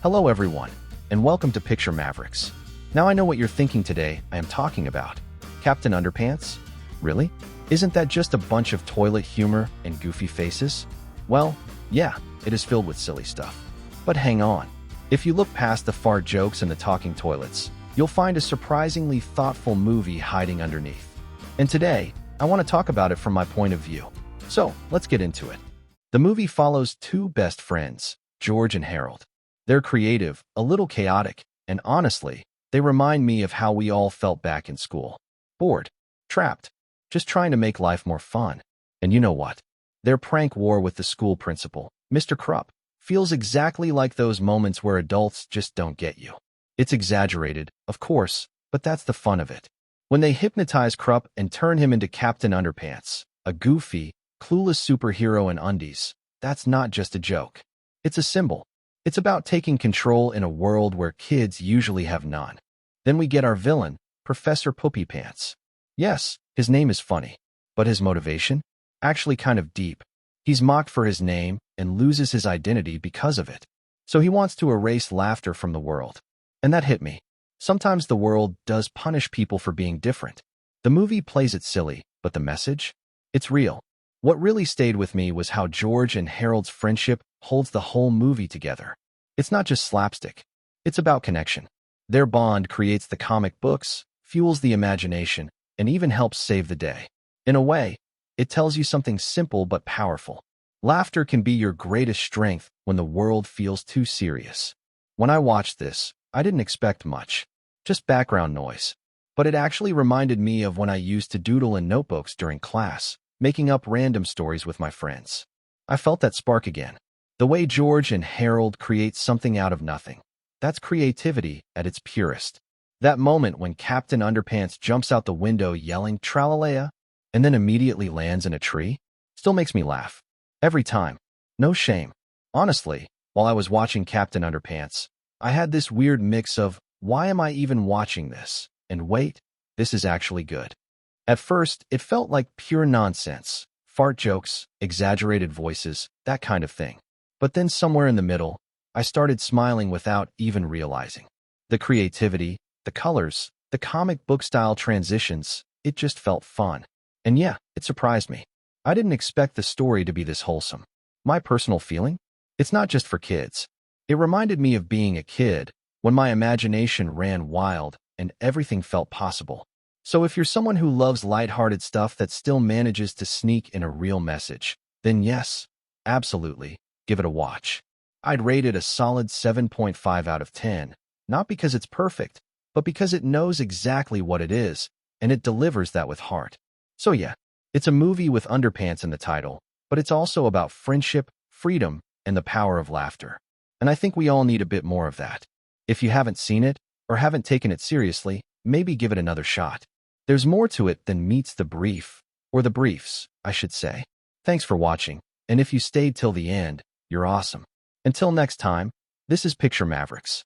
Hello everyone, and welcome to Picture Mavericks. Now I know what you're thinking today I am talking about. Captain Underpants? Really? Isn't that just a bunch of toilet humor and goofy faces? Well, yeah, it is filled with silly stuff. But hang on. If you look past the fart jokes and the talking toilets, you'll find a surprisingly thoughtful movie hiding underneath. And today, I want to talk about it from my point of view. So, let's get into it. The movie follows two best friends, George and Harold. They're creative, a little chaotic, and honestly, they remind me of how we all felt back in school. Bored, trapped, just trying to make life more fun. And you know what? Their prank war with the school principal, Mr. Krupp, feels exactly like those moments where adults just don't get you. It's exaggerated, of course, but that's the fun of it. When they hypnotize Krupp and turn him into Captain Underpants, a goofy, clueless superhero in undies, that's not just a joke. It's a symbol. It's about taking control in a world where kids usually have none. Then we get our villain, Professor Poopy Pants. Yes, his name is funny, but his motivation? Actually kind of deep. He's mocked for his name and loses his identity because of it. So he wants to erase laughter from the world. And that hit me. Sometimes the world does punish people for being different. The movie plays it silly, but the message? It's real. What really stayed with me was how George and Harold's friendship holds the whole movie together. It's not just slapstick. It's about connection. Their bond creates the comic books, fuels the imagination, and even helps save the day. In a way, it tells you something simple but powerful. Laughter can be your greatest strength when the world feels too serious. When I watched this, I didn't expect much, just background noise. But it actually reminded me of when I used to doodle in notebooks during class, making up random stories with my friends. I felt that spark again. The way George and Harold create something out of nothing. That's creativity at its purest. That moment when Captain Underpants jumps out the window yelling "Tralalea" and then immediately lands in a tree still makes me laugh. Every time. No shame. Honestly, while I was watching Captain Underpants, I had this weird mix of, why am I even watching this? And wait, this is actually good. At first, it felt like pure nonsense. Fart jokes, exaggerated voices, that kind of thing. But then somewhere in the middle, I started smiling without even realizing. The creativity, the colors, the comic book-style transitions, it just felt fun. And yeah, it surprised me. I didn't expect the story to be this wholesome. My personal feeling? It's not just for kids. It reminded me of being a kid, when my imagination ran wild and everything felt possible. So if you're someone who loves lighthearted stuff that still manages to sneak in a real message, then yes, absolutely, give it a watch. I'd rate it a solid 7.5 out of 10, not because it's perfect, but because it knows exactly what it is, and it delivers that with heart. So yeah, it's a movie with underpants in the title, but it's also about friendship, freedom, and the power of laughter. And I think we all need a bit more of that. If you haven't seen it, or haven't taken it seriously, maybe give it another shot. There's more to it than meets the brief, or the briefs, I should say. Thanks for watching, and if you stayed till the end, you're awesome. Until next time, this is Picture Mavericks.